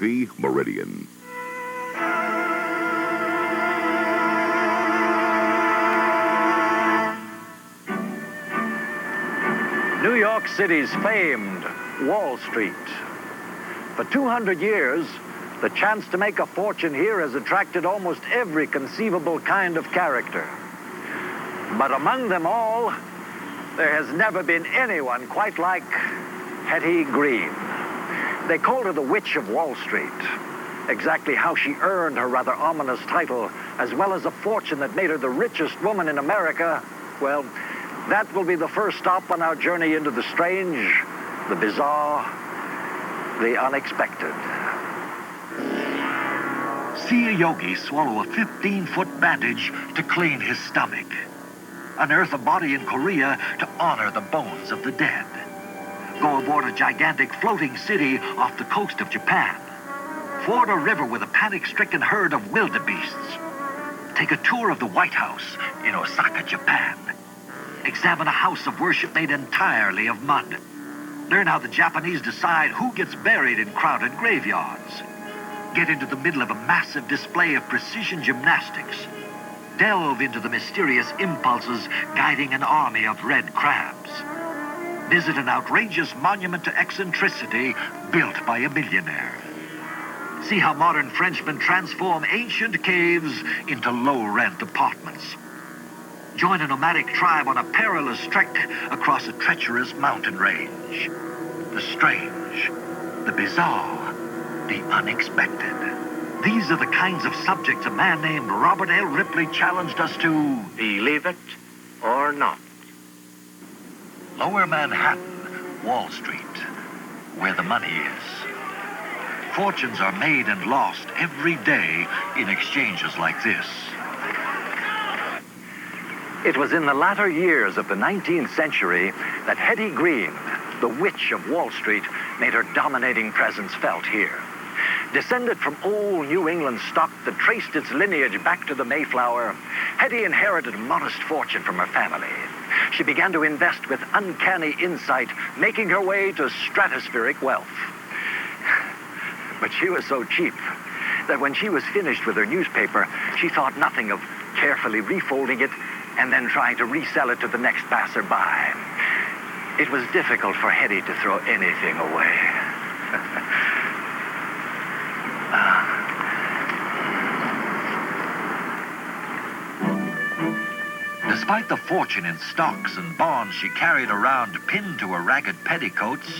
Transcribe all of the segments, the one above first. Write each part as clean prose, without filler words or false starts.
TV, Meridian. New York City's famed Wall Street. For 200 years, the chance to make a fortune here has attracted almost every conceivable kind of character. But among them all, there has never been anyone quite like Hetty Green. They called her the Witch of Wall Street. Exactly how she earned her rather ominous title, as well as a fortune that made her the richest woman in America, well, that will be the first stop on our journey into the strange, the bizarre, the unexpected. See a yogi swallow a 15-foot bandage to clean his stomach. Unearth a body in Korea to honor the bones of the dead. Go aboard a gigantic floating city off the coast of Japan. Ford a river with a panic-stricken herd of wildebeests. Take a tour of the White House in Osaka, Japan. Examine a house of worship made entirely of mud. Learn how the Japanese decide who gets buried in crowded graveyards. Get into the middle of a massive display of precision gymnastics. Delve into the mysterious impulses guiding an army of red crabs. Visit an outrageous monument to eccentricity built by a millionaire. See how modern Frenchmen transform ancient caves into low-rent apartments. Join a nomadic tribe on a perilous trek across a treacherous mountain range. The strange, the bizarre, the unexpected. These are the kinds of subjects a man named Robert L. Ripley challenged us to believe it or not. Lower Manhattan, Wall Street, where the money is. Fortunes are made and lost every day in exchanges like this. It was in the latter years of the 19th century that Hetty Green, the Witch of Wall Street, made her dominating presence felt here. Descended from old New England stock that traced its lineage back to the Mayflower, Hetty inherited a modest fortune from her family. She began to invest with uncanny insight, making her way to stratospheric wealth. But she was so cheap that when she was finished with her newspaper, she thought nothing of carefully refolding it and then trying to resell it to the next passerby. It was difficult for Hetty to throw anything away. Despite the fortune in stocks and bonds she carried around pinned to her ragged petticoats,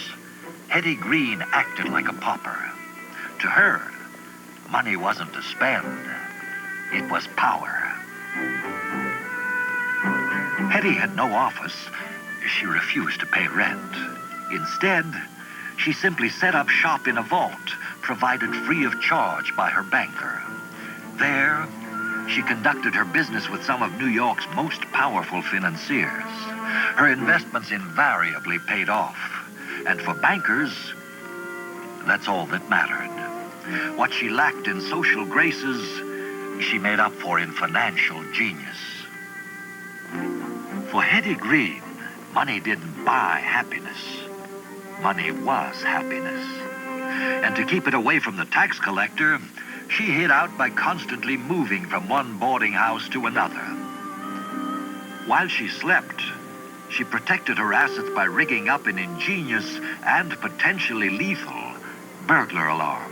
Hetty Green acted like a pauper. To her, money wasn't to spend, it was power. Hetty had no office. She refused to pay rent. Instead, she simply set up shop in a vault, provided free of charge by her banker. There, she conducted her business with some of New York's most powerful financiers. Her investments invariably paid off. And for bankers, that's all that mattered. What she lacked in social graces, she made up for in financial genius. For Hetty Green, money didn't buy happiness. Money was happiness. And to keep it away from the tax collector, she hid out by constantly moving from one boarding house to another. While she slept, she protected her assets by rigging up an ingenious and potentially lethal burglar alarm.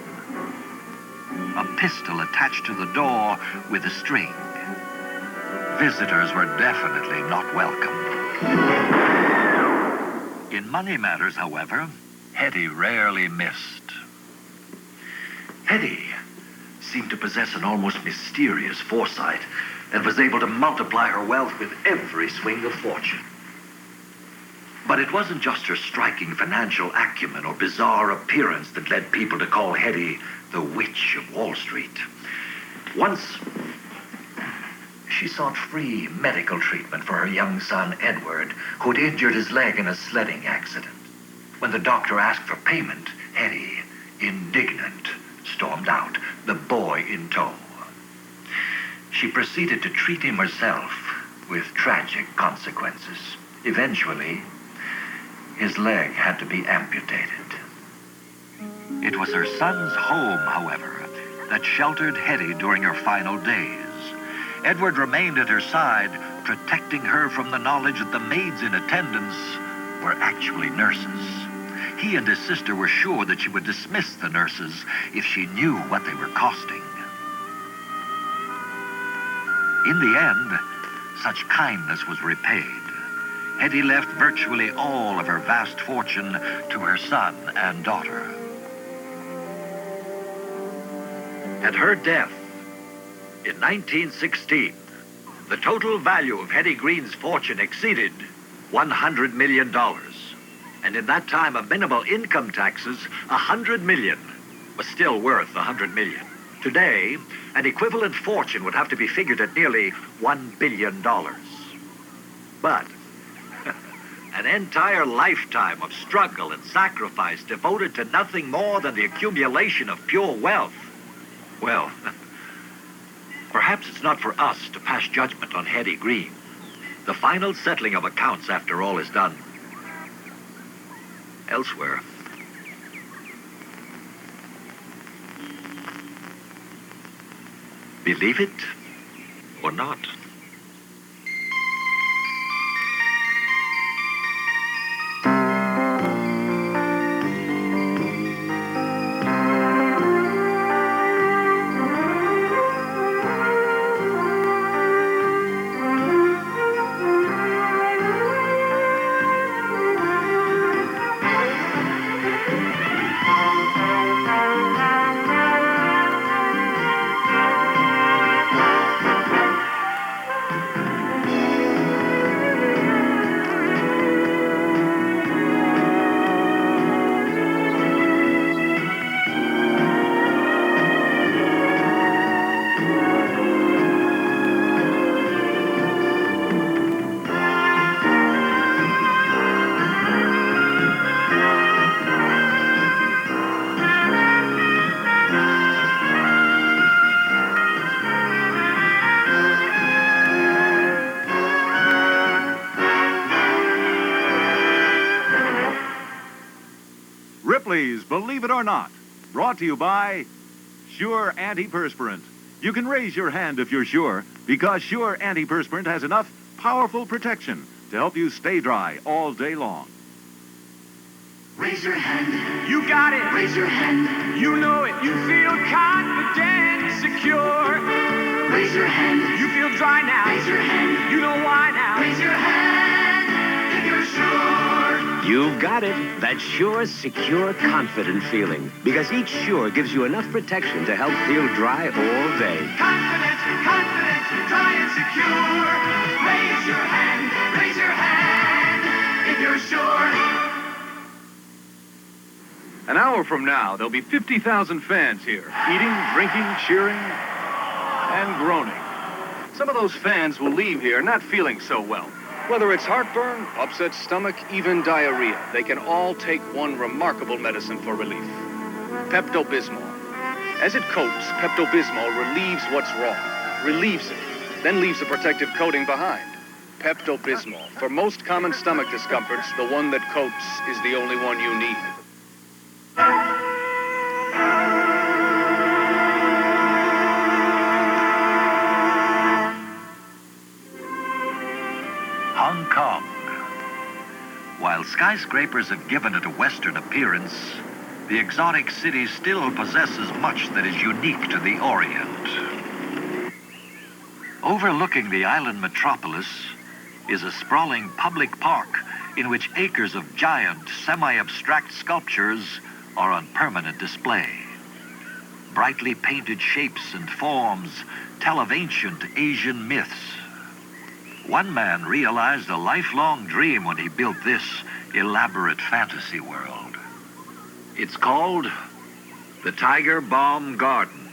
A pistol attached to the door with a string. Visitors were definitely not welcome. In money matters, however, Hetty rarely missed. Hetty seemed to possess an almost mysterious foresight and was able to multiply her wealth with every swing of fortune. But it wasn't just her striking financial acumen or bizarre appearance that led people to call Hetty the Witch of Wall Street. Once, she sought free medical treatment for her young son, Edward, who had injured his leg in a sledding accident. When the doctor asked for payment, Hetty, indignant, stormed out, the boy in tow. She proceeded to treat him herself with tragic consequences. Eventually, his leg had to be amputated. It was her son's home, however, that sheltered Hetty during her final days. Edward remained at her side, protecting her from the knowledge that the maids in attendance were actually nurses. He and his sister were sure that she would dismiss the nurses if she knew what they were costing. In the end, such kindness was repaid. Hetty left virtually all of her vast fortune to her son and daughter. At her death, in 1916, the total value of Hetty Green's fortune exceeded $100 million. And in that time of minimal income taxes, $100 million was still worth $100 million. Today, an equivalent fortune would have to be figured at nearly $1 billion. But an entire lifetime of struggle and sacrifice devoted to nothing more than the accumulation of pure wealth. Well, perhaps it's not for us to pass judgment on Hetty Green. The final settling of accounts, after all is done, elsewhere. Believe it or not. Ripley's Believe It or Not, brought to you by Sure Antiperspirant. You can raise your hand if you're sure, because Sure Antiperspirant has enough powerful protection to help you stay dry all day long. Raise your hand. You got it. Raise your hand. You know it. You feel confident, secure. Raise your hand. You feel dry now. Raise your hand. You know why now. Raise your hand if you're sure. You've got it. That Sure, secure, confident feeling. Because each Sure gives you enough protection to help feel dry all day. Confident, confident, dry and secure. Raise your hand. Raise your hand if you're sure. An hour from now, there'll be 50,000 fans here, eating, drinking, cheering, and groaning. Some of those fans will leave here not feeling so well. Whether it's heartburn, upset stomach, even diarrhea, they can all take one remarkable medicine for relief. Pepto-Bismol. As it coats, Pepto-Bismol relieves what's wrong, relieves it, then leaves a protective coating behind. Pepto-Bismol. For most common stomach discomforts, the one that coats is the only one you need. Hong Kong. While skyscrapers have given it a Western appearance, the exotic city still possesses much that is unique to the Orient. Overlooking the island metropolis is a sprawling public park in which acres of giant, semi-abstract sculptures are on permanent display. Brightly painted shapes and forms tell of ancient Asian myths. One man realized a lifelong dream when he built this elaborate fantasy world. It's called the Tiger Balm Garden,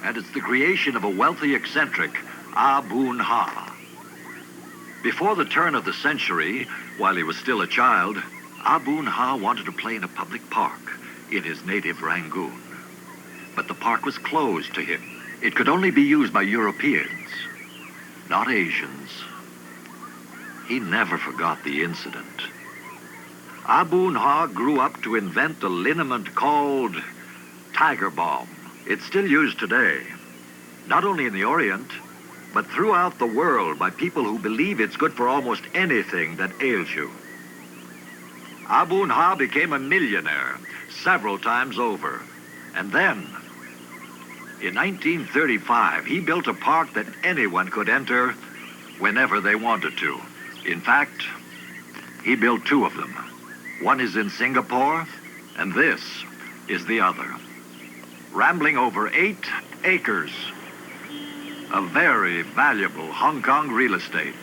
and it's the creation of a wealthy eccentric, Ah Boon Ha. Before the turn of the century, while he was still a child, Ah Boon Ha wanted to play in a public park in his native Rangoon. But the park was closed to him. It could only be used by Europeans, not Asians. He never forgot the incident. Abu-n-Ha grew up to invent a liniment called Tiger Balm. It's still used today, not only in the Orient, but throughout the world by people who believe it's good for almost anything that ails you. Abu-n-Ha became a millionaire several times over. And then, in 1935, he built a park that anyone could enter whenever they wanted to. In fact, he built two of them. One is in Singapore, and this is the other. Rambling over 8 acres of very valuable Hong Kong real estate.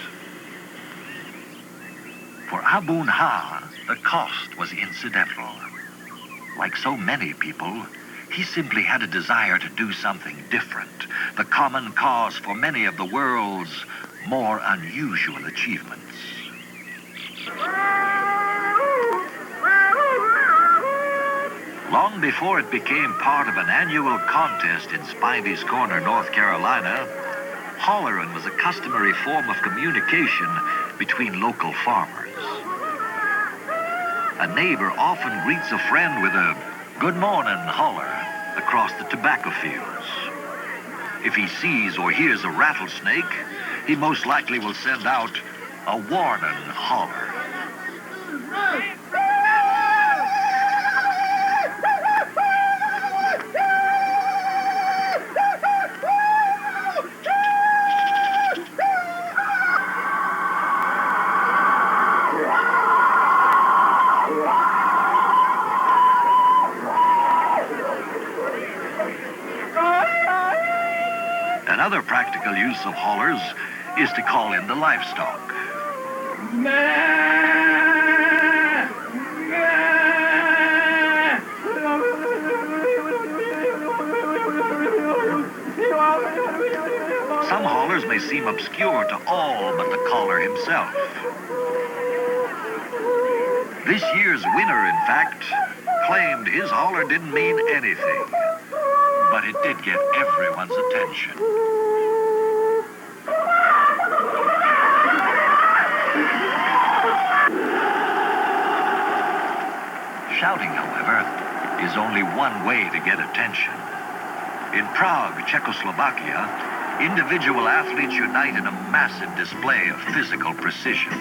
For Abu-n-Ha, the cost was incidental. Like so many people, he simply had a desire to do something different, the common cause for many of the world's more unusual achievements. Long before it became part of an annual contest in Spivey's Corner, North Carolina, hollerin' was a customary form of communication between local farmers. A neighbor often greets a friend with a "Good morning" holler across the tobacco fields. If he sees or hears a rattlesnake, he most likely will send out a warning holler. Another practical use of hollers is to call in the livestock. Some hollers may seem obscure to all but the caller himself. This year's winner, in fact, claimed his holler didn't mean anything, but it did get everyone's attention. Shouting, however, is only one way to get attention. In Prague, Czechoslovakia, individual athletes unite in a massive display of physical precision.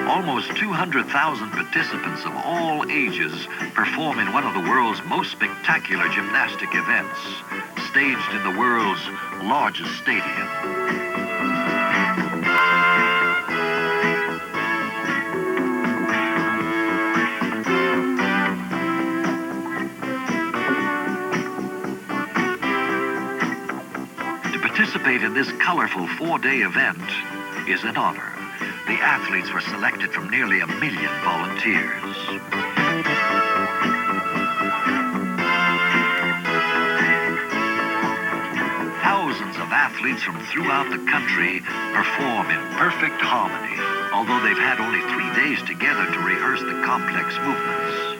Almost 200,000 participants of all ages perform in one of the world's most spectacular gymnastic events, staged in the world's largest stadium. To participate in this colorful 4-day event is an honor. The athletes were selected from nearly 1 million volunteers. Thousands of athletes from throughout the country perform in perfect harmony, although they've had only 3 days together to rehearse the complex movements.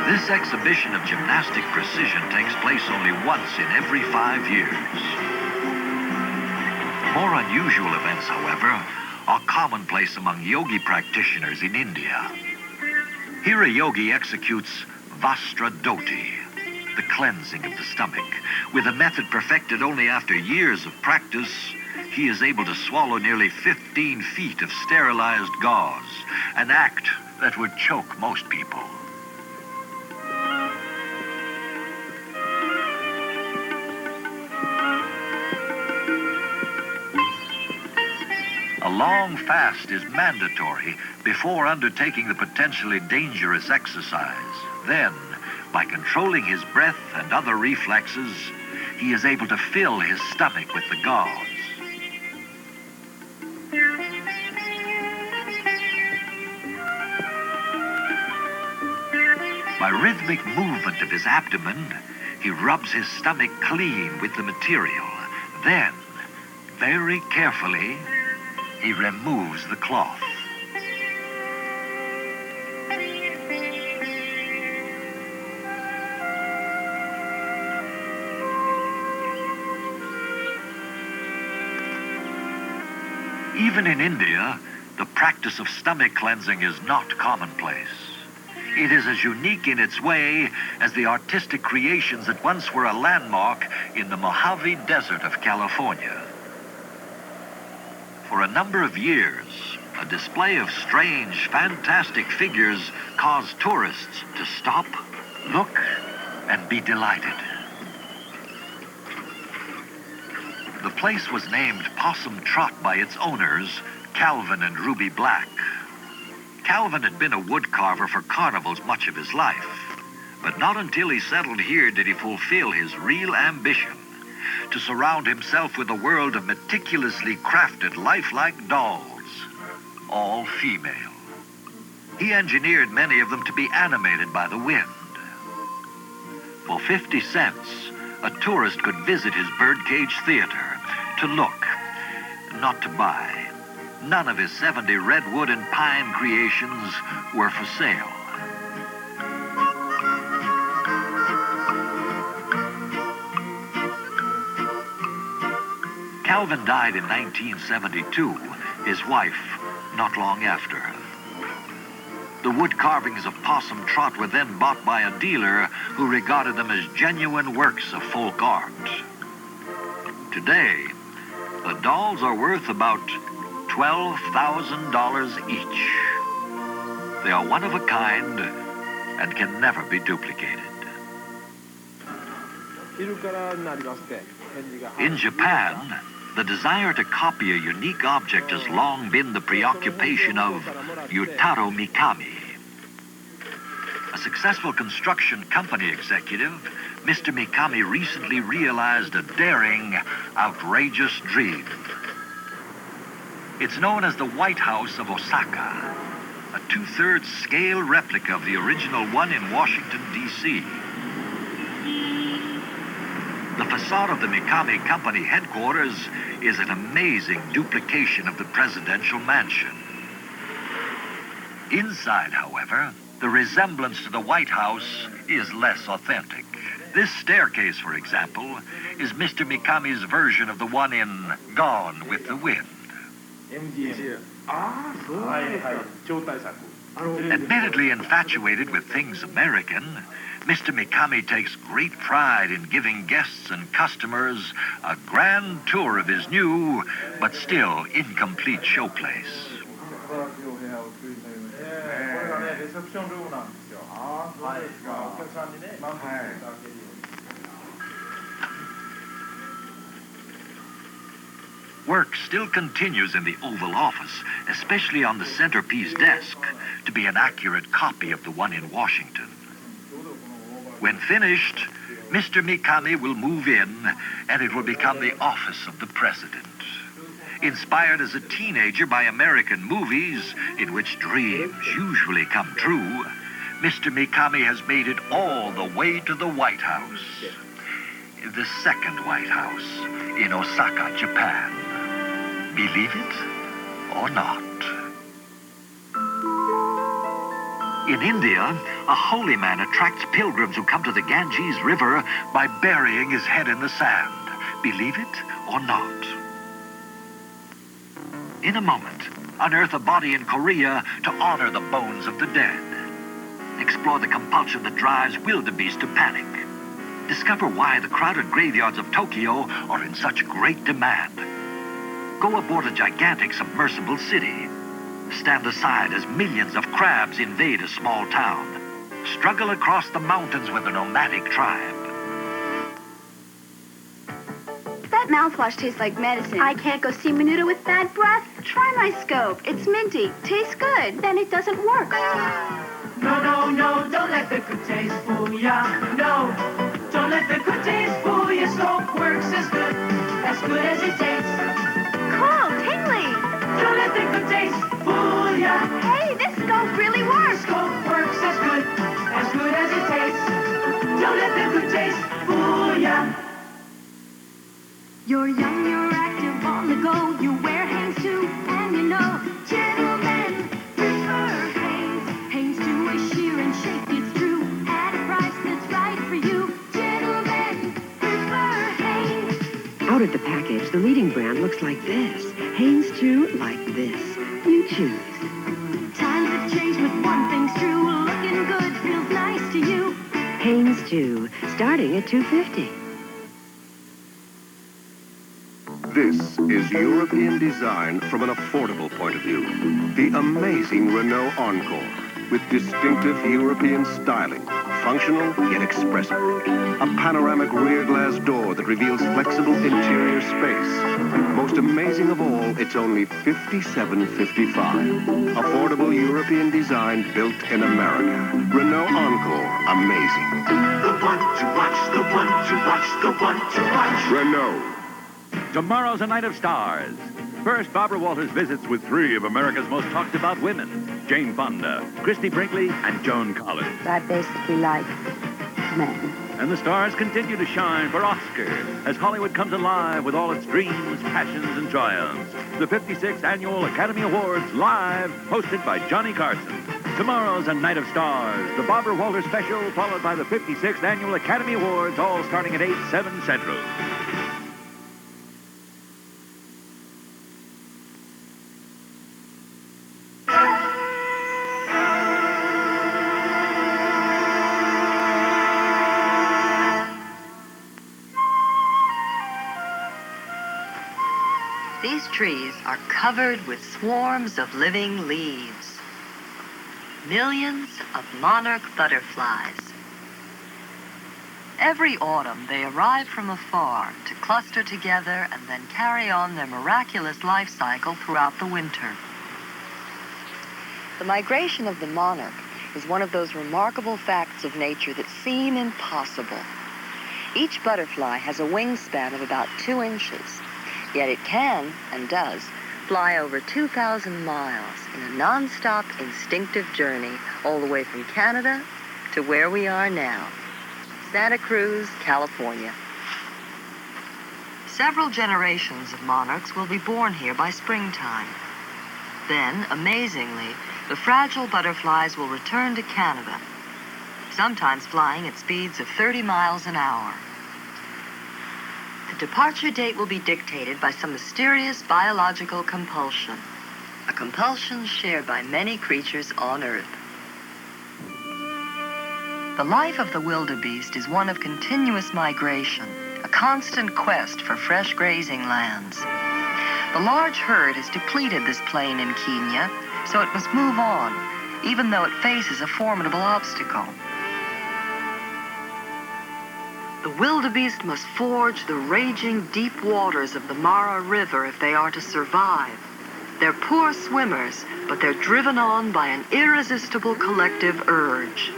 This exhibition of gymnastic precision takes place only once in every 5 years. More unusual events, however, are commonplace among yogi practitioners in India. Here a yogi executes Vastradoti, the cleansing of the stomach. With a method perfected only after years of practice, he is able to swallow nearly 15 feet of sterilized gauze, an act that would choke most people. A long fast is mandatory before undertaking the potentially dangerous exercise. Then, by controlling his breath and other reflexes, he is able to fill his stomach with the gauze. By rhythmic movement of his abdomen, he rubs his stomach clean with the material. Then, very carefully, He removes the cloth. Even in India, the practice of stomach cleansing is not commonplace. It is as unique in its way as the artistic creations that once were a landmark in the Mojave Desert of California. For a number of years, a display of strange, fantastic figures caused tourists to stop, look, and be delighted. The place was named Possum Trot by its owners, Calvin and Ruby Black. Calvin had been a woodcarver for carnivals much of his life, but not until he settled here did he fulfill his real ambition to surround himself with a world of meticulously crafted lifelike dolls, all female. He engineered many of them to be animated by the wind. For 50 cents, a tourist could visit his birdcage theater to look, not to buy. None of his 70 redwood and pine creations were for sale. Calvin died in 1972, his wife not long after. The wood carvings of Possum Trot were then bought by a dealer who regarded them as genuine works of folk art. Today, the dolls are worth about $12,000 each. They are one of a kind and can never be duplicated. In Japan, the desire to copy a unique object has long been the preoccupation of Yutaro Mikami. A successful construction company executive, Mr. Mikami recently realized a daring, outrageous dream. It's known as the White House of Osaka, a 2/3 scale replica of the original one in Washington, D.C. The facade of the Mikami Company headquarters is an amazing duplication of the presidential mansion. Inside, however, the resemblance to the White House is less authentic. This staircase, for example, is Mr. Mikami's version of the one in Gone with the Wind. Admittedly infatuated with things American, Mr. Mikami takes great pride in giving guests and customers a grand tour of his new, but still incomplete showplace. Work still continues in the Oval Office, especially on the centerpiece desk, to be an accurate copy of the one in Washington. When finished, Mr. Mikami will move in, and it will become the office of the president. Inspired as a teenager by American movies, in which dreams usually come true, Mr. Mikami has made it all the way to the White House. The second White House in Osaka, Japan. Believe it or not. In India, a holy man attracts pilgrims who come to the Ganges River by burying his head in the sand. Believe it or not. In a moment, unearth a body in Korea to honor the bones of the dead. Explore the compulsion that drives wildebeest to panic. Discover why the crowded graveyards of Tokyo are in such great demand. Go aboard a gigantic submersible city. Stand aside as millions of crabs invade a small town. Struggle across the mountains with a nomadic tribe. That mouthwash tastes like medicine. I can't go see Menudo with bad breath. Try my scope. It's minty. Tastes good. Then it doesn't work. No, no, no, don't let the good taste fool ya. No, don't let the good taste fool ya. Scope works as good as it tastes. Cool, tingly. Don't let the good taste fool ya. Hey, this scope really works. Scope works as good as it tastes. Don't let the good taste fool ya. You're young, you're active, on the go. You wear hands too, and you Out of the package, the leading brand looks like this. Hanes Chew like this. You choose. Times have changed, but one thing's true. Looking good feels nice to you. Hanes Chew, starting at $2.50. This is European design from an affordable point of view. The amazing Renault Encore, with distinctive European styling, functional yet expressive. A panoramic rear glass door that reveals flexible interior space. Most amazing of all, it's only $57.55. Affordable European design built in America. Renault Encore, amazing. The one to watch, the one to watch, the one to watch. Renault. Tomorrow's a night of stars. First, Barbara Walters visits with three of America's most talked about women. Jane Fonda, Christy Brinkley, and Joan Collins. I basically like men. And the stars continue to shine for Oscar as Hollywood comes alive with all its dreams, passions, and triumphs. The 56th Annual Academy Awards live, hosted by Johnny Carson. Tomorrow's a night of stars. The Barbara Walters special, followed by the 56th Annual Academy Awards, all starting at 8, 7 Central. These trees are covered with swarms of living leaves. Millions of monarch butterflies. Every autumn, they arrive from afar to cluster together and then carry on their miraculous life cycle throughout the winter. The migration of the monarch is one of those remarkable facts of nature that seem impossible. Each butterfly has a wingspan of about 2 inches. Yet it can, and does, fly over 2,000 miles in a non-stop instinctive journey all the way from Canada to where we are now, Santa Cruz, California. Several generations of monarchs will be born here by springtime. Then, amazingly, the fragile butterflies will return to Canada, sometimes flying at speeds of 30 miles an hour. The departure date will be dictated by some mysterious biological compulsion, a compulsion shared by many creatures on Earth. The life of the wildebeest is one of continuous migration, a constant quest for fresh grazing lands. The large herd has depleted this plain in Kenya, so it must move on, even though it faces a formidable obstacle. The wildebeest must forge the raging deep waters of the Mara River if they are to survive. They're poor swimmers, but they're driven on by an irresistible collective urge.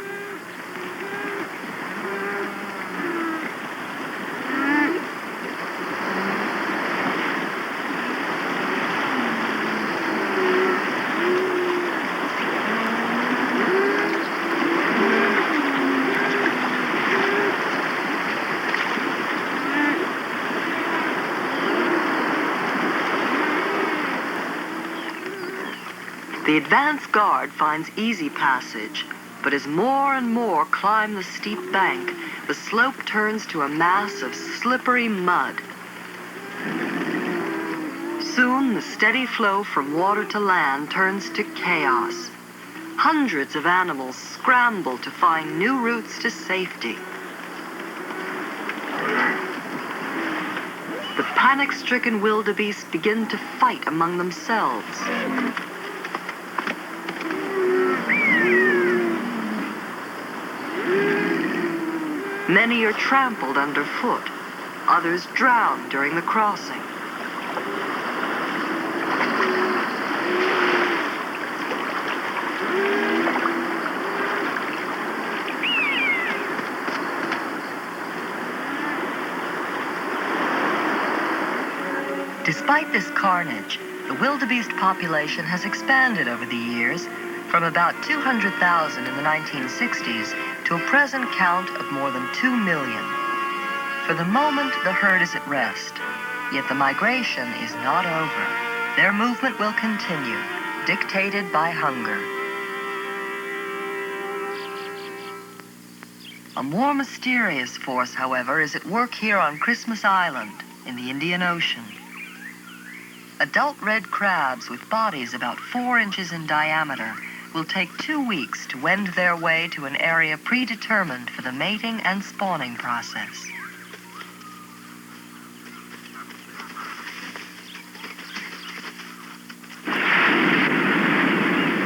The advance guard finds easy passage, but as more and more climb the steep bank, the slope turns to a mass of slippery mud. Soon, the steady flow from water to land turns to chaos. Hundreds of animals scramble to find new routes to safety. The panic-stricken wildebeest begin to fight among themselves. Many are trampled underfoot. Others drown during the crossing. Despite this carnage, the wildebeest population has expanded over the years from about 200,000 in the 1960s to a present count of more than 2 million. For the moment, the herd is at rest, yet the migration is not over. Their movement will continue, dictated by hunger. A more mysterious force, however, is at work here on Christmas Island. in the Indian Ocean. Adult red crabs with bodies about 4 inches in diameter will take 2 weeks to wend their way to an area predetermined for the mating and spawning process.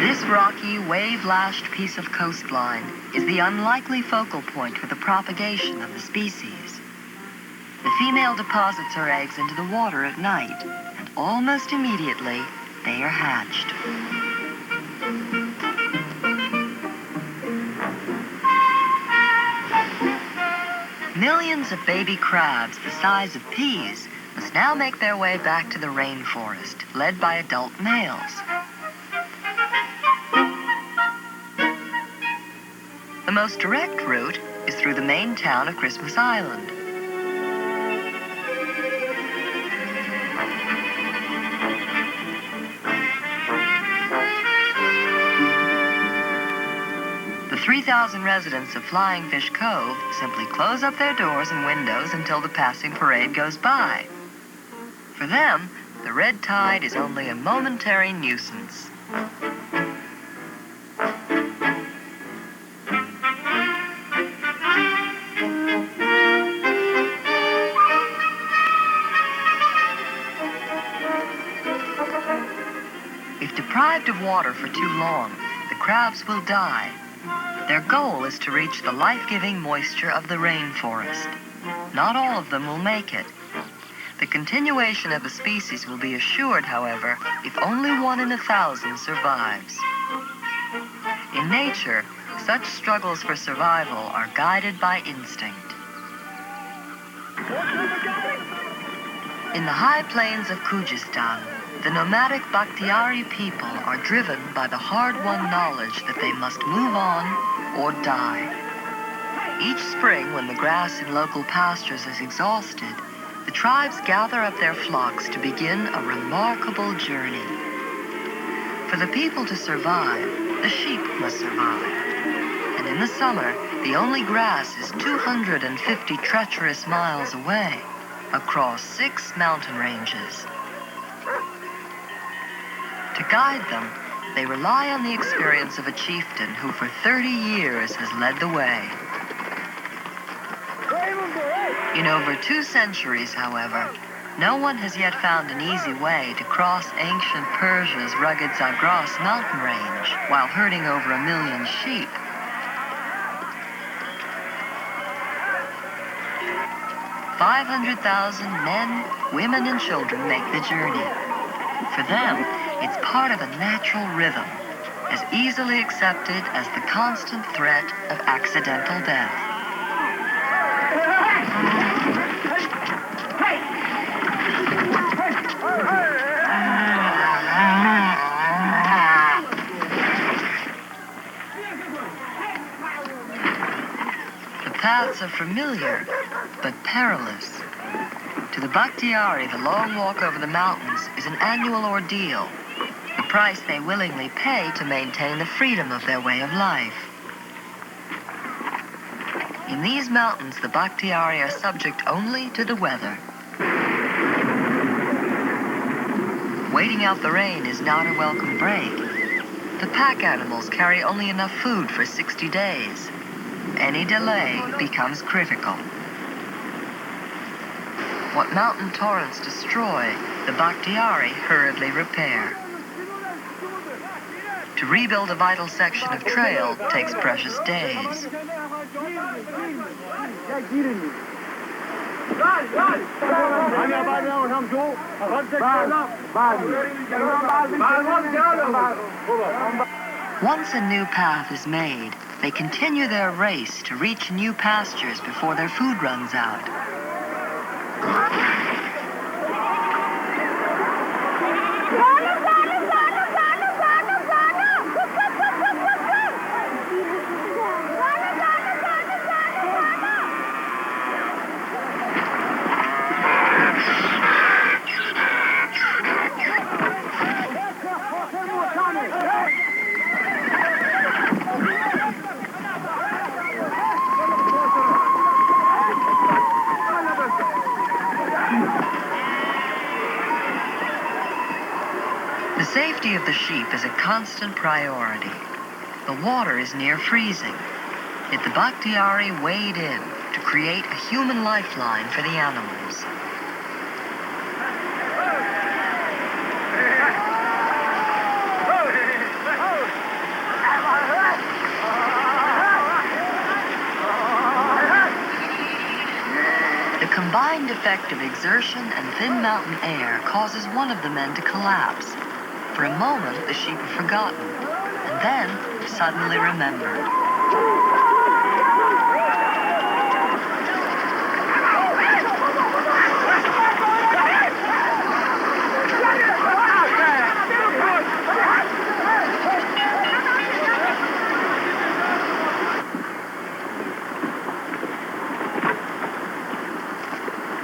This rocky, wave-lashed piece of coastline is the unlikely focal point for the propagation of the species. The female deposits her eggs into the water at night, and almost immediately, they are hatched. Millions of baby crabs the size of peas must now make their way back to the rainforest, led by adult males. The most direct route is through the main town of Christmas Island. The 3,000 residents of Flying Fish Cove simply close up their doors and windows until the passing parade goes by. For them, the red tide is only a momentary nuisance. If deprived of water for too long, the crabs will die. Their goal is to reach the life-giving moisture of the rainforest. Not all of them will make it. The continuation of the species will be assured, however, if only 1 in 1,000 survives. In nature, such struggles for survival are guided by instinct. In the high plains of Kyrgyzstan, the nomadic Bakhtiari people are driven by the hard-won knowledge that they must move on or die. Each spring, when the grass in local pastures is exhausted, the tribes gather up their flocks to begin a remarkable journey. For the people to survive, the sheep must survive. And in the summer, the only grass is 250 treacherous miles away, across 6 mountain ranges. To guide them, they rely on the experience of a chieftain who for 30 years has led the way. In over 2 centuries, however, no one has yet found an easy way to cross ancient Persia's rugged Zagros mountain range while herding over 1 million sheep. $500,000 men, women, and children make the journey. For them, it's part of a natural rhythm, as easily accepted as the constant threat of accidental death. The paths are familiar, but perilous. To the Bakhtiari, the long walk over the mountains is an annual ordeal, the price they willingly pay to maintain the freedom of their way of life. In these mountains, the Bakhtiari are subject only to the weather. Waiting out the rain is not a welcome break. The pack animals carry only enough food for 60 days. Any delay becomes critical. What mountain torrents destroy, the Bakhtiari hurriedly repair. To rebuild a vital section of trail takes precious days. Once a new path is made, they continue their race to reach new pastures before their food runs out. safety of the sheep is a constant priority. The water is near freezing. Yet the Bakhtiari wade in to create a human lifeline for the animals. The combined effect of exertion and thin mountain air causes one of the men to collapse. For a moment, the sheep are forgotten, and then suddenly remembered.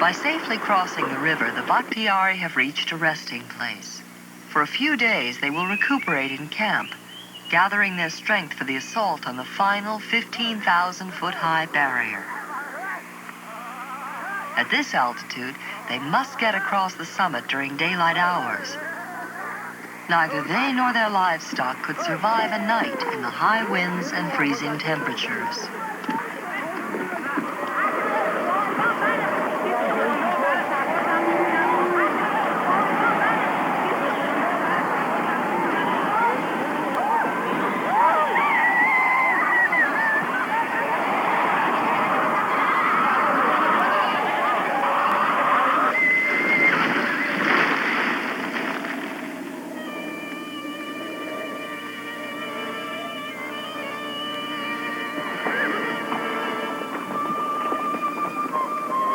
By safely crossing the river, the Bakhtiari have reached a resting place. For a few days, they will recuperate in camp, gathering their strength for the assault on the final 15,000-foot-high barrier. At this altitude, they must get across the summit during daylight hours. Neither they nor their livestock could survive a night in the high winds and freezing temperatures.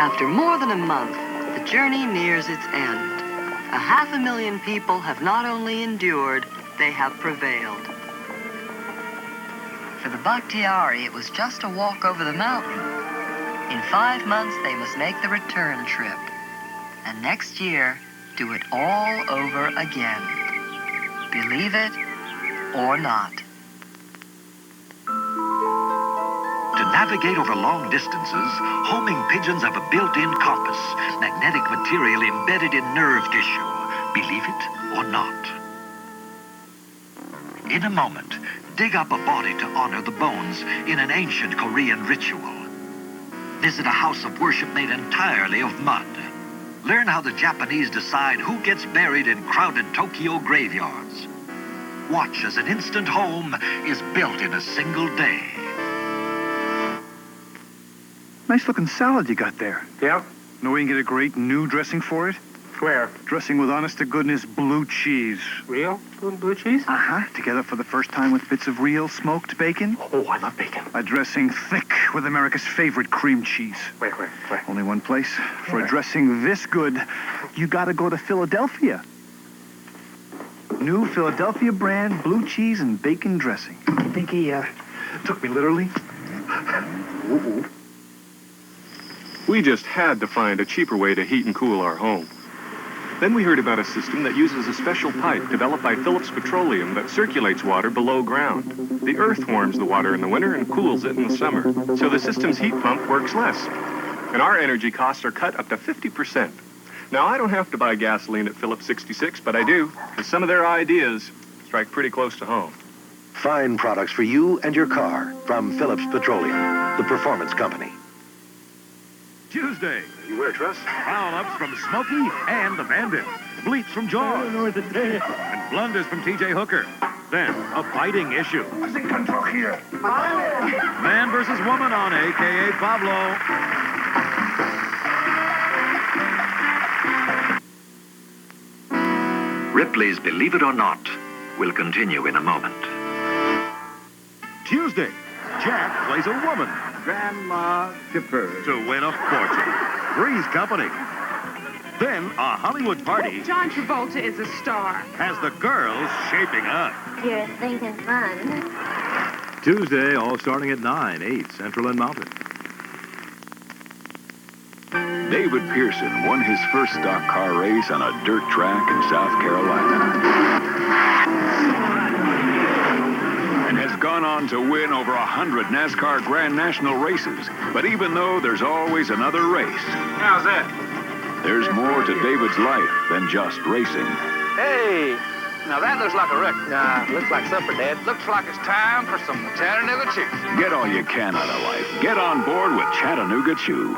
After more than a month, the journey nears its end. 500,000 people have not only endured, they have prevailed. For the Bakhtiari, it was just a walk over the mountain. In 5 months, they must make the return trip. And next year, do it all over again. Believe it or not. To navigate over long distances, homing pigeons have a built-in compass, magnetic material embedded in nerve tissue. Believe it or not. In a moment, dig up a body to honor the bones in an ancient Korean ritual. Visit a house of worship made entirely of mud. Learn how the Japanese decide who gets buried in crowded Tokyo graveyards. Watch as an instant home is built in a single day. Nice looking salad you got there. Yeah? Know we can get a great new dressing for it? Where? Dressing with honest-to-goodness blue cheese. Real blue cheese? Uh-huh. Together for the first time with bits of real smoked bacon. Oh, I love bacon. A dressing thick with America's favorite cream cheese. Where? Only one place. For a dressing this good, you gotta go to Philadelphia. New Philadelphia brand blue cheese and bacon dressing. I think he, took me literally. Ooh. We just had to find a cheaper way to heat and cool our home. Then we heard about a system that uses a special pipe developed by Phillips Petroleum that circulates water below ground. The earth warms the water in the winter and cools it in the summer, so the system's heat pump works less. And our energy costs are cut up to 50%. Now, I don't have to buy gasoline at Phillips 66, but I do, because some of their ideas strike pretty close to home. Fine products for you and your car from Phillips Petroleum, the performance company. Tuesday. You wear a dress? Foul-ups from Smokey and the Bandit. Bleeps from Jaws. I don't know what to tell you. And blunders from T.J. Hooker. Then, a biting issue. What's in control here? Man versus woman on A.K.A. Pablo. Ripley's Believe It or Not will continue in a moment. Tuesday. Jack plays a woman. Grandma Tipper. To win a fortune. Three's Company. Then a Hollywood party John Travolta is a star. has the girls shaping up. You're thinking fun. Tuesday, all starting at 9, 8 Central and Mountain. David Pearson won his first stock car race on a dirt track in South Carolina. And has gone on to win over 100 NASCAR Grand National races. But even though there's always another race, How's that? there's more to David's life than just racing. Hey, Now that looks like a wreck. Nah, looks like supper, Dad. Looks like it's time for some Chattanooga Chew. Get all you can out of life. Get on board with Chattanooga Chew.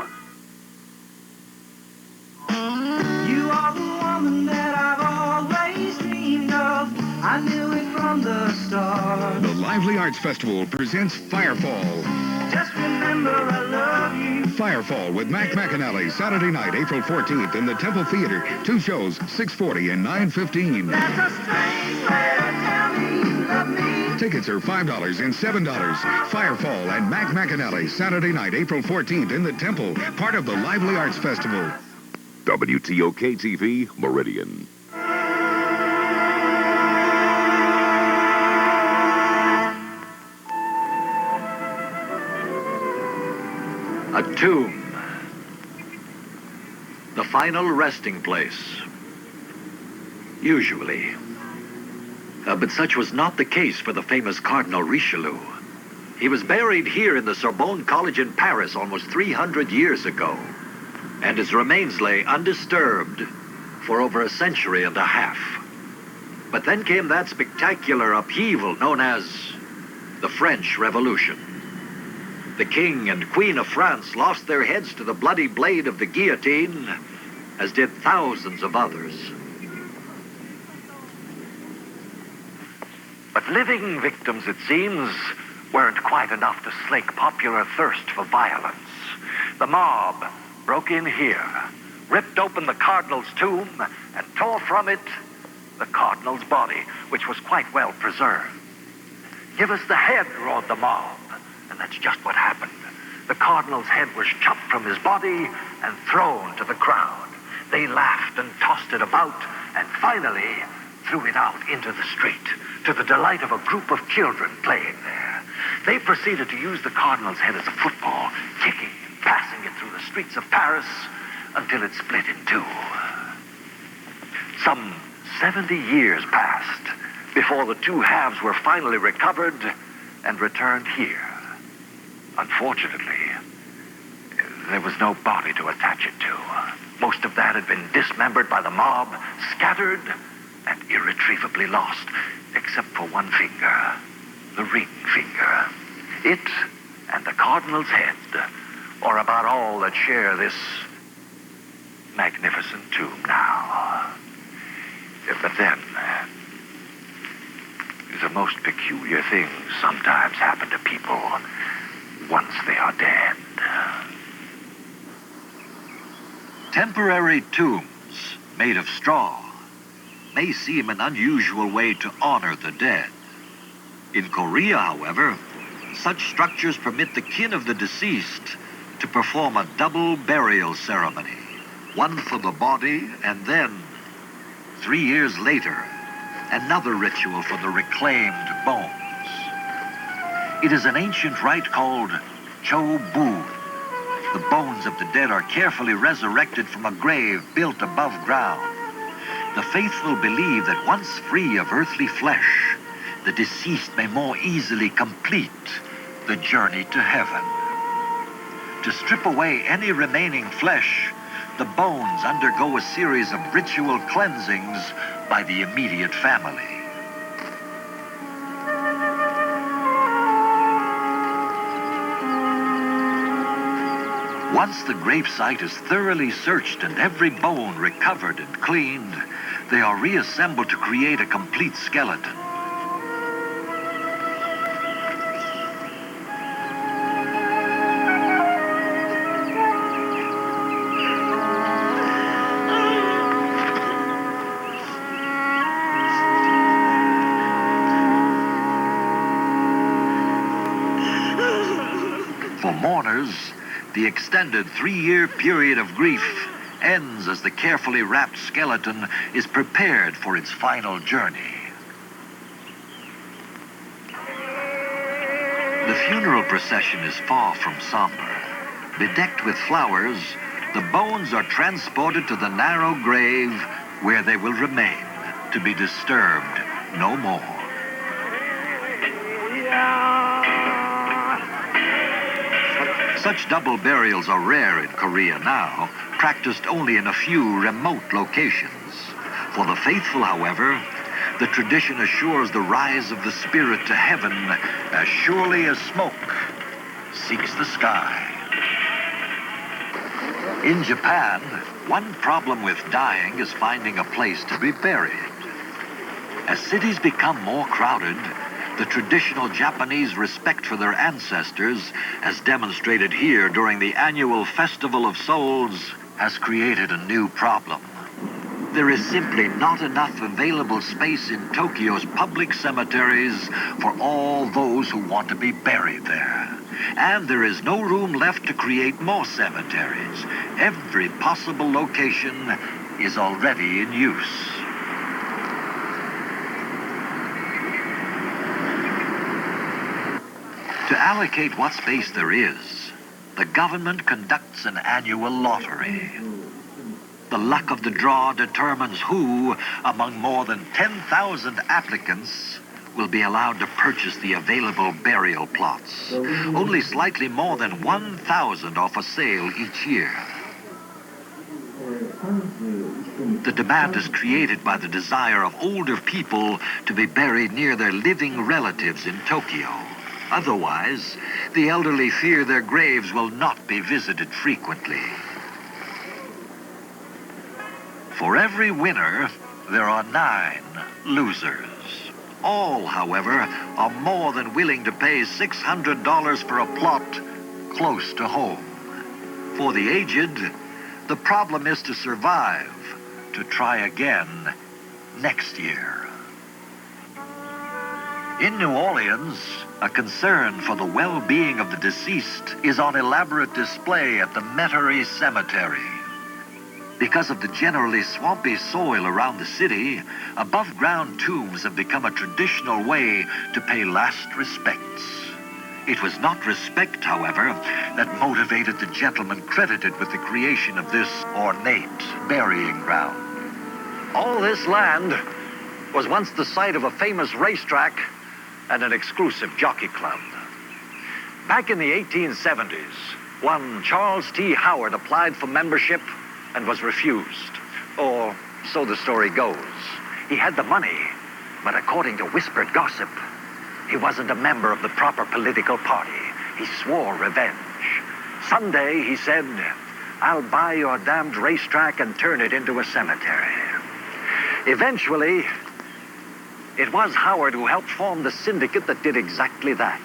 You are the woman that I've always dreamed of. I knew it from the start. The Lively Arts Festival presents Firefall. Just remember I love you. Firefall with Mac McAnally, Saturday night, April 14th in the Temple Theater. 2 shows, 6:40 and 9:15. That's a strange way to tell me you love me. Tickets are $5 and $7. Firefall and Mac McAnally, Saturday night, April 14th in the Temple, part of the Lively Arts Festival. WTOK TV, Meridian. A tomb. The final resting place. Usually. But such was not the case for the famous Cardinal Richelieu. He was buried here in the Sorbonne College in Paris almost 300 years ago. And his remains lay undisturbed for over a century and a half. But then came that spectacular upheaval known as the French Revolution. The King and Queen of France lost their heads to the bloody blade of the guillotine, as did thousands of others. But living victims, it seems, weren't quite enough to slake popular thirst for violence. The mob broke in here, ripped open the cardinal's tomb, and tore from it the cardinal's body, which was quite well preserved. "Give us the head," roared the mob. And that's just what happened. The cardinal's head was chopped from his body and thrown to the crowd. They laughed and tossed it about and finally threw it out into the street to the delight of a group of children playing there. They proceeded to use the cardinal's head as a football, kicking and passing it through the streets of Paris until it split in two. Some 70 years passed before the two halves were finally recovered and returned here. Unfortunately, there was no body to attach it to. Most of that had been dismembered by the mob, scattered, and irretrievably lost, except for one finger, the ring finger. It and the cardinal's head are about all that share this magnificent tomb now. But then, the most peculiar things sometimes happen to people once they are dead. Temporary tombs made of straw may seem an unusual way to honor the dead. In Korea, however, such structures permit the kin of the deceased to perform a double burial ceremony, one for the body, and then, 3 years later, another ritual for the reclaimed bones. It is an ancient rite called Cho-bu. The bones of the dead are carefully resurrected from a grave built above ground. The faithful believe that once free of earthly flesh, the deceased may more easily complete the journey to heaven. To strip away any remaining flesh, the bones undergo a series of ritual cleansings by the immediate family. Once the gravesite is thoroughly searched and every bone recovered and cleaned, they are reassembled to create a complete skeleton. For mourners, the extended 3-year period of grief ends as the carefully wrapped skeleton is prepared for its final journey. The funeral procession is far from somber. Bedecked with flowers, the bones are transported to the narrow grave where they will remain, to be disturbed no more. Such double burials are rare in Korea now, practiced only in a few remote locations. For the faithful, however, The tradition assures the rise of the spirit to heaven as surely as smoke seeks the sky. In Japan, one problem with dying is finding a place to be buried. As cities become more crowded, the traditional Japanese respect for their ancestors, as demonstrated here during the annual Festival of Souls, has created a new problem. There is simply not enough available space in Tokyo's public cemeteries for all those who want to be buried there. And there is no room left to create more cemeteries. Every possible location is already in use. To allocate what space there is, the government conducts an annual lottery. The luck of the draw determines who, among more than 10,000 applicants, will be allowed to purchase the available burial plots. Only slightly more than 1,000 are for sale each year. The demand is created by the desire of older people to be buried near their living relatives in Tokyo. Otherwise, the elderly fear their graves will not be visited frequently. For every winner, there are 9 losers. All, however, are more than willing to pay $600 for a plot close to home. For the aged, the problem is to survive, to try again next year. In New Orleans, a concern for the well-being of the deceased is on elaborate display at the Metairie Cemetery. Because of the generally swampy soil around the city, above-ground tombs have become a traditional way to pay last respects. It was not respect, however, that motivated the gentleman credited with the creation of this ornate burying ground. All this land was once the site of a famous racetrack and an exclusive jockey club. Back in the 1870s, one Charles T. Howard applied for membership and was refused. Or so the story goes. He had the money, but according to whispered gossip, he wasn't a member of the proper political party. He swore revenge. Someday, he said, I'll buy your damned racetrack and turn it into a cemetery. Eventually, it was Howard who helped form the syndicate that did exactly that.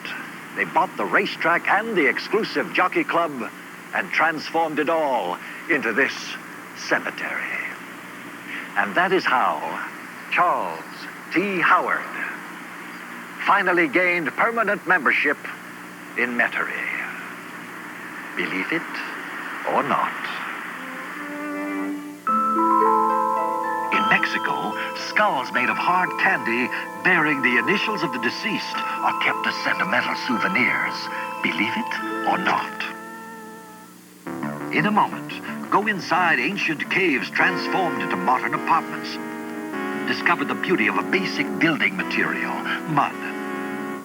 They bought the racetrack and the exclusive jockey club and transformed it all into this cemetery. And that is how Charles T. Howard finally gained permanent membership in Metairie. Believe it or not. In Mexico, skulls made of hard candy bearing the initials of the deceased are kept as sentimental souvenirs. Believe it or not. In a moment, go inside ancient caves transformed into modern apartments. Discover the beauty of a basic building material, mud.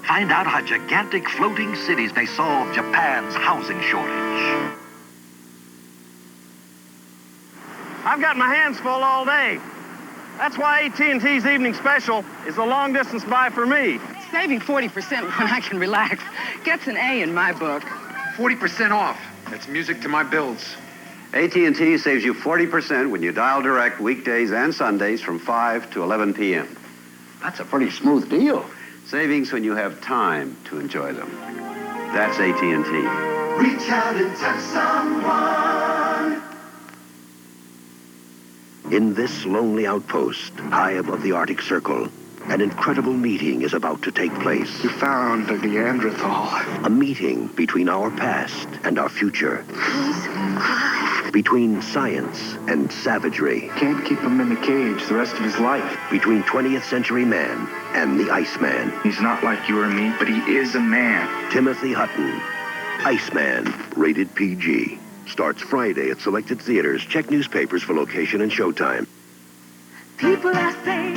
Find out how gigantic floating cities may solve Japan's housing shortage. I've got my hands full all day. That's why AT&T's evening special is a long-distance buy for me. Saving 40% when I can relax gets an A in my book. 40% off. That's music to my bills. AT&T saves you 40% when you dial direct weekdays and Sundays from 5 to 11 p.m. That's a pretty smooth deal. Savings when you have time to enjoy them. That's AT&T. Reach out and touch someone. In this lonely outpost, high above the Arctic Circle, an incredible meeting is about to take place. You found a Neanderthal. A meeting between our past and our future. Between science and savagery. Can't keep him in the cage the rest of his life. Between 20th century man and the Iceman. He's not like you or me, but he is a man. Timothy Hutton, Iceman, rated PG. Starts Friday at selected theaters. Check newspapers for location and showtime. People are saying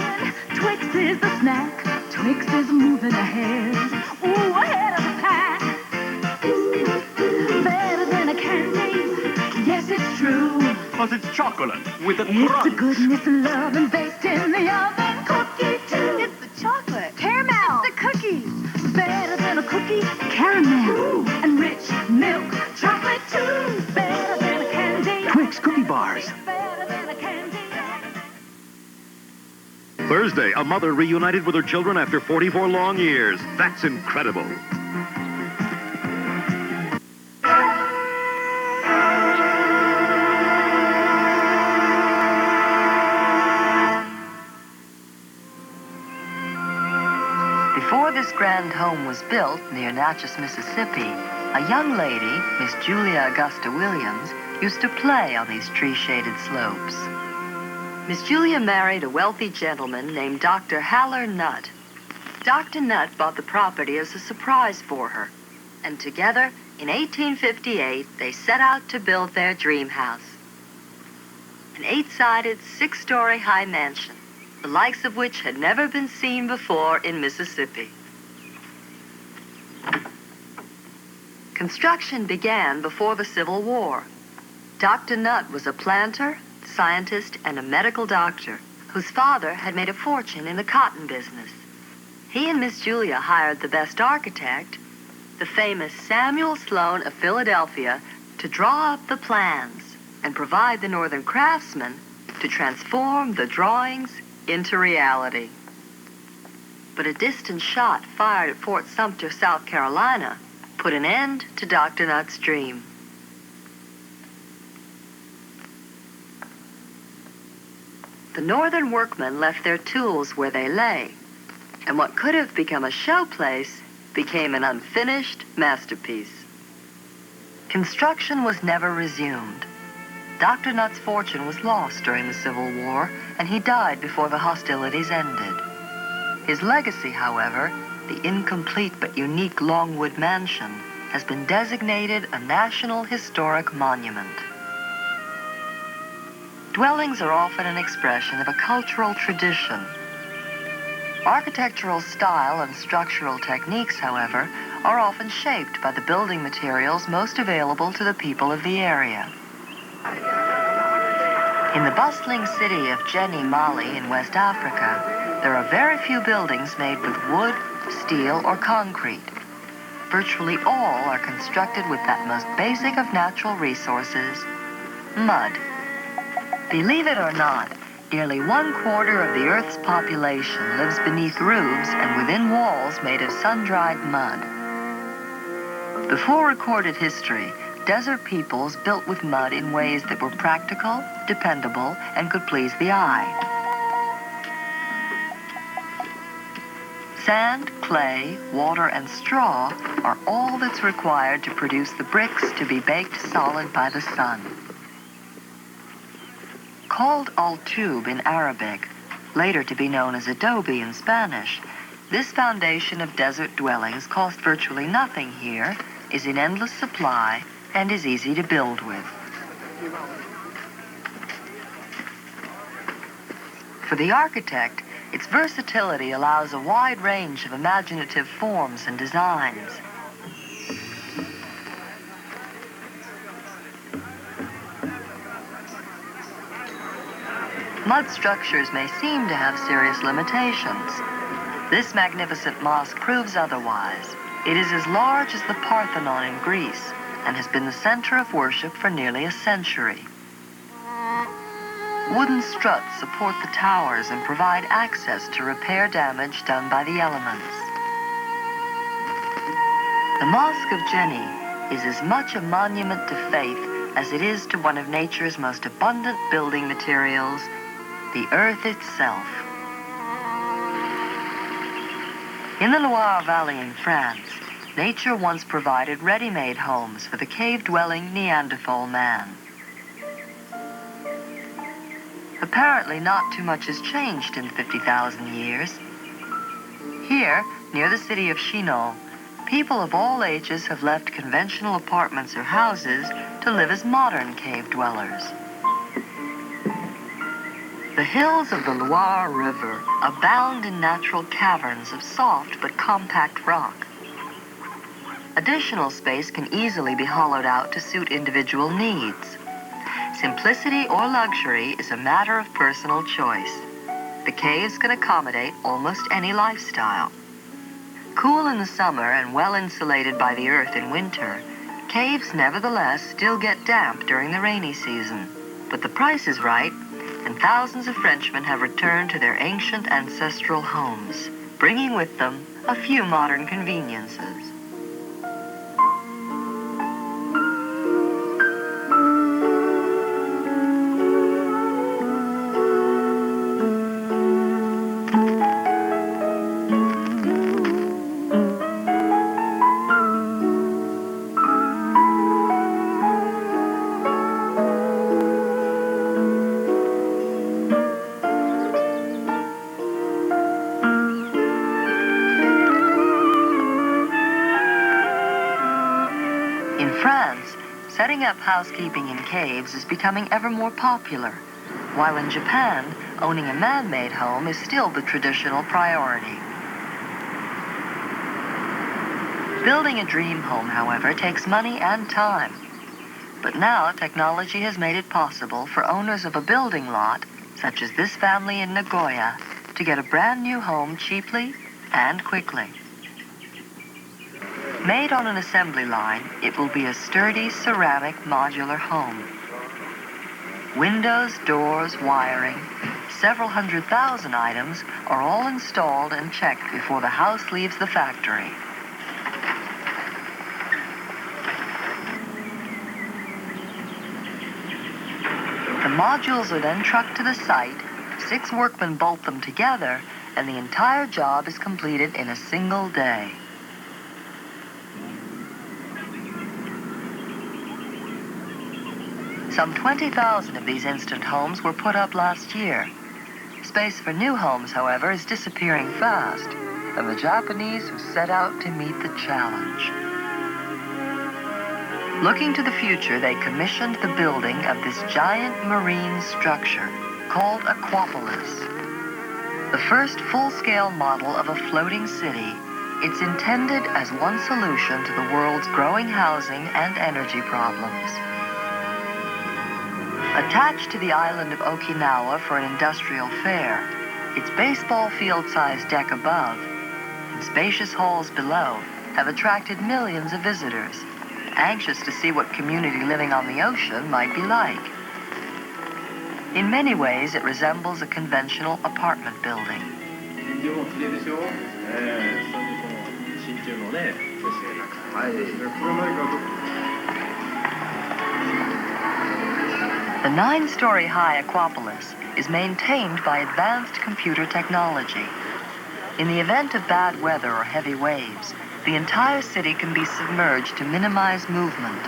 Twix is the snack. Twix is moving ahead. Ooh, ahead of the pack. Ooh, better than a candy. Yes, it's true. 'Cause it's chocolate with a It's crunch. the goodness of love and baked in the oven. Cookie too. stars. Thursday, a mother reunited with her children after 44 long years. That's incredible. Before this grand home was built near Natchez, Mississippi, a young lady, Miss Julia Augusta Williams, used to play on these tree-shaded slopes. Miss Julia married a wealthy gentleman named Dr. Haller Nutt. Dr. Nutt bought the property as a surprise for her, and together, in 1858, they set out to build their dream house. An 8-sided, 6-story high mansion, the likes of which had never been seen before in Mississippi. Construction began before the Civil War. Dr. Nutt was a planter, scientist, and a medical doctor whose father had made a fortune in the cotton business. He and Miss Julia hired the best architect, the famous Samuel Sloan of Philadelphia, to draw up the plans and provide the northern craftsmen to transform the drawings into reality. But a distant shot fired at Fort Sumter, South Carolina, put an end to Dr. Nutt's dream. The northern workmen left their tools where they lay, and what could have become a showplace became an unfinished masterpiece. Construction was never resumed. Dr. Nutt's fortune was lost during the Civil War, and he died before the hostilities ended. His legacy, however, the incomplete but unique Longwood Mansion, has been designated a National Historic Monument. Dwellings are often an expression of a cultural tradition. Architectural style and structural techniques, however, are often shaped by the building materials most available to the people of the area. In the bustling city of Jenny Mali in West Africa, there are very few buildings made with wood, steel, or concrete. Virtually all are constructed with that most basic of natural resources, mud. Believe it or not, nearly 1/4 of the Earth's population lives beneath roofs and within walls made of sun-dried mud. Before recorded history, desert peoples built with mud in ways that were practical, dependable, and could please the eye. Sand, clay, water, and straw are all that's required to produce the bricks to be baked solid by the sun. Called al-tub in Arabic, later to be known as adobe in Spanish, this foundation of desert dwellings cost virtually nothing here, is in endless supply, and is easy to build with. For the architect, its versatility allows a wide range of imaginative forms and designs. Mud structures may seem to have serious limitations. This magnificent mosque proves otherwise. It is as large as the Parthenon in Greece and has been the center of worship for nearly a century. Wooden struts support the towers and provide access to repair damage done by the elements. The Mosque of Jenny is as much a monument to faith as it is to one of nature's most abundant building materials, the earth itself. In the Loire Valley in France, nature once provided ready-made homes for the cave-dwelling Neanderthal man. Apparently not too much has changed in 50,000 years. Here, near the city of Chinon, people of all ages have left conventional apartments or houses to live as modern cave dwellers. The hills of the Loire River abound in natural caverns of soft but compact rock. Additional space can easily be hollowed out to suit individual needs. Simplicity or luxury is a matter of personal choice. The caves can accommodate almost any lifestyle. Cool in the summer and well insulated by the earth in winter, caves nevertheless still get damp during the rainy season. But the price is right, and thousands of Frenchmen have returned to their ancient ancestral homes, bringing with them a few modern conveniences. In France, setting up housekeeping in caves is becoming ever more popular, while in Japan, owning a man-made home is still the traditional priority. Building a dream home, however, takes money and time. But now technology has made it possible for owners of a building lot, such as this family in Nagoya, to get a brand new home cheaply and quickly. Made on an assembly line, it will be a sturdy ceramic modular home. Windows, doors, wiring, several 100,000 items are all installed and checked before the house leaves the factory. The modules are then trucked to the site, 6 workmen bolt them together, and the entire job is completed in a single day. Some 20,000 of these instant homes were put up last year. Space for new homes, however, is disappearing fast, and the Japanese have set out to meet the challenge. Looking to the future, they commissioned the building of this giant marine structure called Aquapolis. The first full-scale model of a floating city, it's intended as one solution to the world's growing housing and energy problems. Attached to the island of Okinawa for an industrial fair, its baseball field-sized deck above and spacious halls below have attracted millions of visitors, anxious to see what community living on the ocean might be like. In many ways, it resembles a conventional apartment building. The 9-story-high Aquapolis is maintained by advanced computer technology. In the event of bad weather or heavy waves, the entire city can be submerged to minimize movement.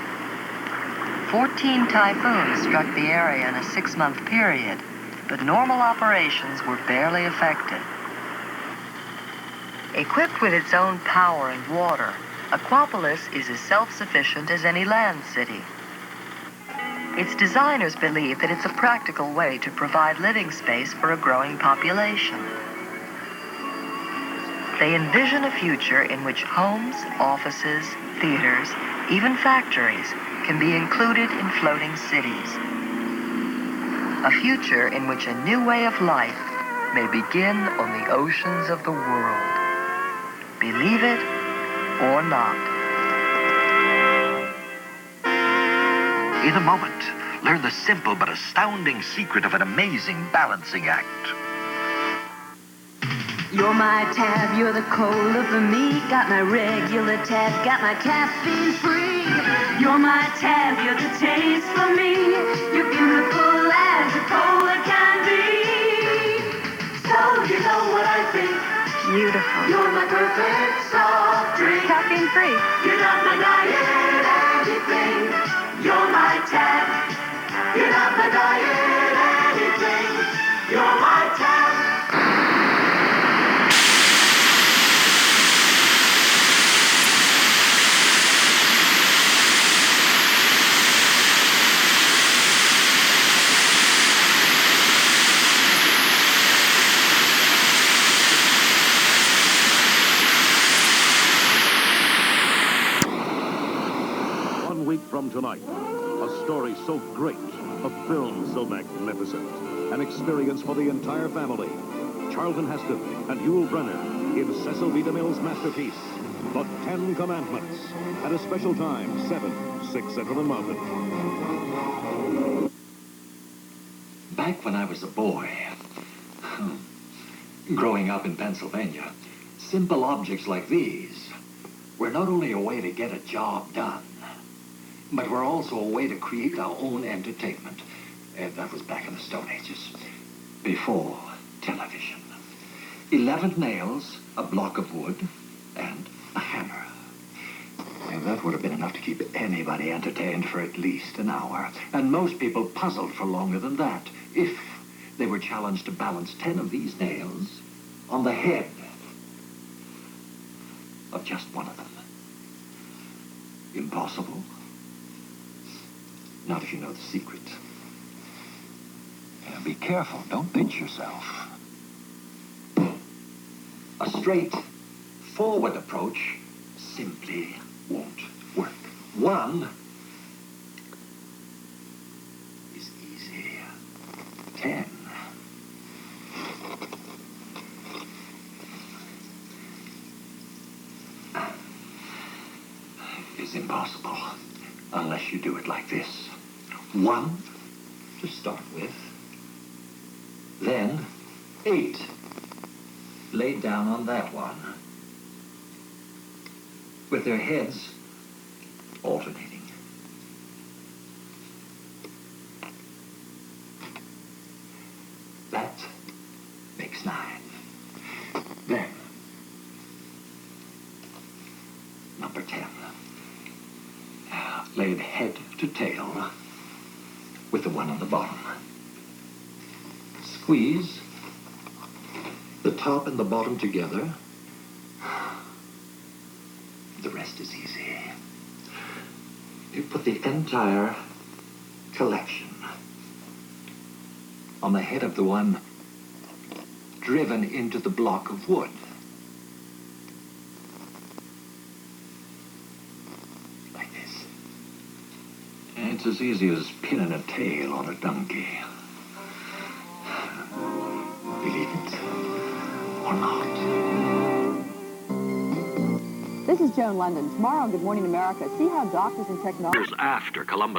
14 typhoons struck the area in a 6-month period, but normal operations were barely affected. Equipped with its own power and water, Aquapolis is as self-sufficient as any land city. Its designers believe that it's a practical way to provide living space for a growing population. They envision a future in which homes, offices, theaters, even factories can be included in floating cities. A future in which a new way of life may begin on the oceans of the world. Believe it or not. In a moment, learn the simple but astounding secret of an amazing balancing act. You're my tab, you're the cola for me. Got my regular tab, got my caffeine free. You're my tab, you're the taste for me. You're beautiful as a cola can be. So you know what I think. Beautiful. You're my perfect soft drink. Caffeine free. You're not my diet anything. You're my tab. You're not my diet anything. You're my tab. From tonight, a story so great, a film so magnificent, an experience for the entire family. Charlton Heston and Yul Brynner in Cecil B. DeMille's masterpiece, The 10 Commandments, at a special time, 7, 6 Central and Mountain. Back when I was a boy, growing up in Pennsylvania, simple objects like these were not only a way to get a job done, but were also a way to create our own entertainment. And that was back in the Stone Ages, before television. 11 nails, a block of wood, and a hammer. And that would have been enough to keep anybody entertained for at least an hour. And most people puzzled for longer than that, if they were challenged to balance 10 of these nails on the head of just one of them. Impossible? Not if you know the secret. Now be careful, don't pinch yourself. A straight, forward approach simply won't work. One is easy. 10 is impossible unless you do it like this. 1 to start with, then 8 laid down on that one, with their heads alternating. That makes 9. Then, number 10, laid head to tail with the one on the bottom. Squeeze the top and the bottom together. The rest is easy. You put the entire collection on the head of the one driven into the block of wood. Like this. It's as easy as pinning a tail on a donkey. Believe it or not. This is Joan London. Tomorrow on Good Morning America, see how doctors and technologists... After Columbus